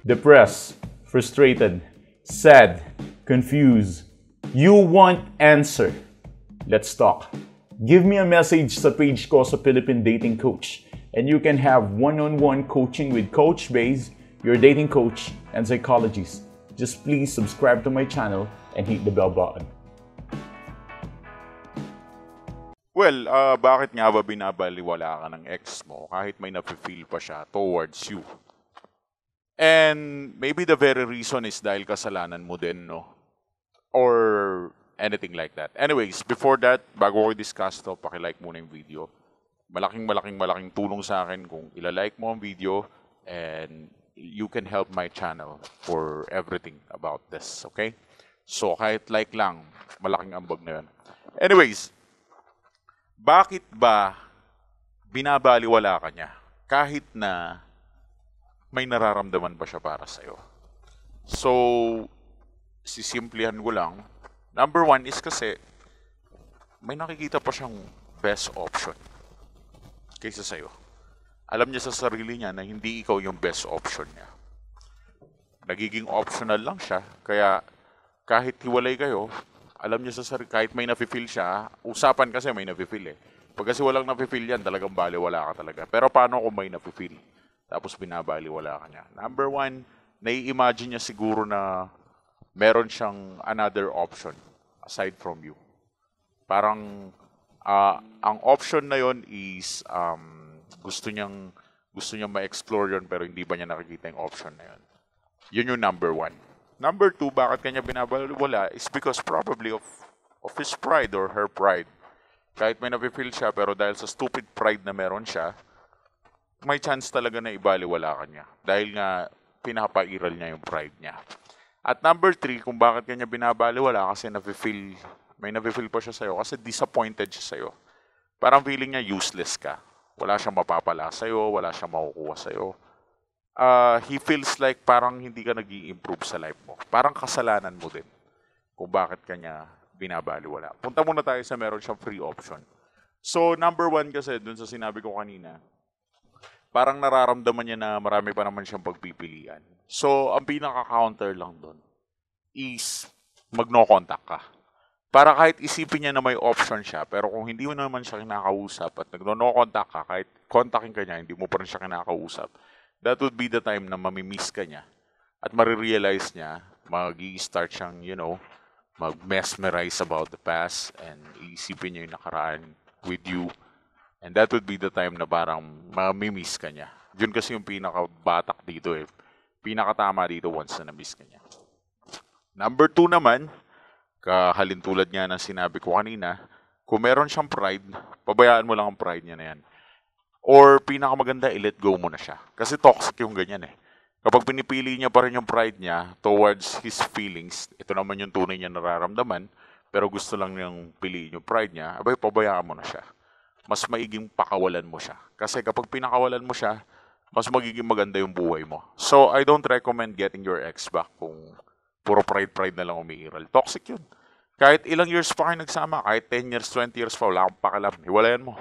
Depressed, frustrated, sad, confused. You want answer. Let's talk. Give me a message sa page ko sa Philippine Dating Coach and you can have one-on-one coaching with Coach Baze, your dating coach and psychologist. Just please subscribe to my channel and hit the bell button. Well, bakit nga ba binabaliwala ka ng ex mo kahit may nafe-feel pa siya towards you? And maybe the very reason is dahil kasalanan mo din, no? Or anything like that. Anyways, before that, bago ko i-discuss to, paki-like muna yung video. Malaking tulong sa akin kung ilalike mo ang video and you can help my channel for everything about this, okay? So, kahit like lang, malaking ambag na yun. Anyways, bakit ba binabaliwala ka niya kahit na may nararamdaman pa siya para sa'yo? So, sisimplihan ko lang. Number one is kasi may nakikita pa siyang best option kaysa sa'yo. Alam niya sa sarili niya na hindi ikaw yung best option niya. Nagiging optional lang siya. Kaya kahit hiwalay kayo, alam niya sa sarili, kahit may nafe-feel siya, usapan kasi may nafe-feel eh. Pag kasi walang nafe-feel yan, talagang baliwala ka talaga. Pero paano kung may nafe-feel? Tapos binabaliwala ka niya. Number one, nai-imagine niya siguro na meron siyang another option aside from you. Parang ang option na yon is gusto niyang ma-explore yon pero hindi pa niya nakikita yung option na yon. Yun yung number one. Number two, bakit kanya binabaliwala is because probably of his pride or her pride. Kahit may nafe-feel siya pero dahil sa stupid pride na meron siya, may chance talaga na ibaliwala ka niya. Dahil nga pinapairal niya yung pride niya. At number three, kung bakit kanya binabaliwala kasi may nafe-feel pa siya sa'yo kasi disappointed siya sa'yo. Parang feeling niya useless ka. Wala siyang mapapala sa'yo, wala siyang makukuha sa'yo. He feels like parang hindi ka nag-i-improve sa life mo. Parang kasalanan mo din kung bakit kanya binabaliwala. Punta muna tayo sa meron siyang free option. So, number one kasi, dun sa sinabi ko kanina, parang nararamdaman niya na marami pa naman siyang pagpipilian. So, ang pinaka-counter lang doon is mag-no contact ka. Para kahit isipin niya na may option siya, pero kung hindi mo naman siya kinakausap at nag-no contact ka, kahit contactin ka niya, hindi mo pa rin siya kinakausap, that would be the time na mamimiss ka niya. At marirealize niya, mag-i-start siyang, mag-mesmerize about the past and iisipin niya yung nakaraan with you. And that would be the time na parang mamimiss ka niya. Yun kasi yung pinaka-batak dito eh. Pinakatama dito once na na-miss ka niya. Number two naman, kahalintulad nga ng sinabi ko kanina, kung meron siyang pride, pabayaan mo lang ang pride niya na yan. Or pinakamaganda, i-let go mo na siya. Kasi toxic yung ganyan eh. Kapag pinipili niya pa rin yung pride niya towards his feelings, ito naman yung tunay niya nararamdaman, pero gusto lang niyang piliin yung pride niya, abay, pabayaan mo na siya. Mas maiging pakawalan mo siya. Kasi kapag pinakawalan mo siya, mas magiging maganda yung buhay mo. So, I don't recommend getting your ex back kung puro pride na lang umiiral. Toxic yun. Kahit ilang years pa kayo nagsama, kahit 10 years, 20 years pa, wala kang pakialam. Hiwalayan mo.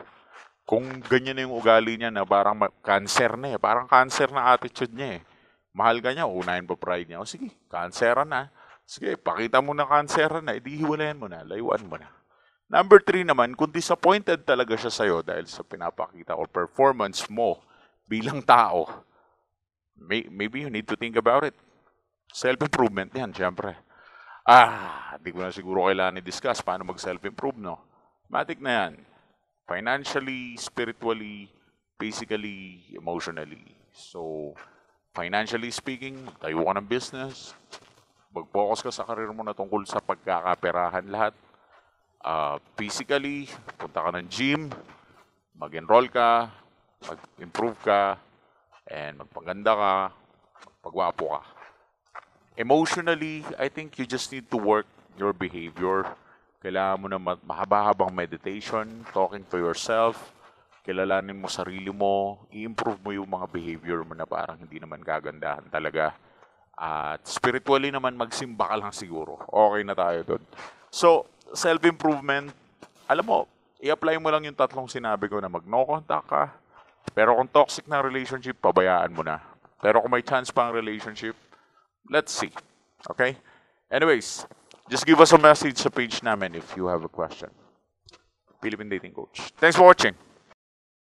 Kung ganyan na yung ugali niya na parang cancer na eh. Parang cancer na attitude niya eh. Mahal ka niya, unahin pa pride niya. O sige, canceran na. Sige, pakita mo na canceran na. Hindi hiwalayan mo na, layuan mo na. Number three naman, kung disappointed talaga siya sa'yo dahil sa pinapakita o performance mo bilang tao, maybe you need to think about it. Self-improvement yan, syempre. Hindi ko na siguro kailangan i-discuss paano mag-self-improve, no? Matik na yan. Financially, spiritually, physically, emotionally. So, financially speaking, tayo ka ng business, mag-focus ka sa karir mo na tungkol sa pagkakaperahan lahat. Physically, punta ka ng gym, mag-enroll ka, mag-improve ka, and magpaganda ka, magpagwapo ka. Emotionally, I think you just need to work your behavior. Kailangan mo na mahaba-habang meditation, talking to yourself, kilalanin mo sarili mo, i-improve mo yung mga behavior mo na parang hindi naman kagandahan talaga. At spiritually naman, magsimba ka lang siguro. Okay na tayo doon. So, self-improvement, alam mo, i-apply mo lang yung tatlong sinabi ko na mag-no contact ka. Pero kung toxic na relationship, pabayaan mo na. Pero kung may chance pa ang relationship, let's see. Okay? Anyways, just give us a message sa page namin if you have a question. Philippine Dating Coach. Thanks for watching.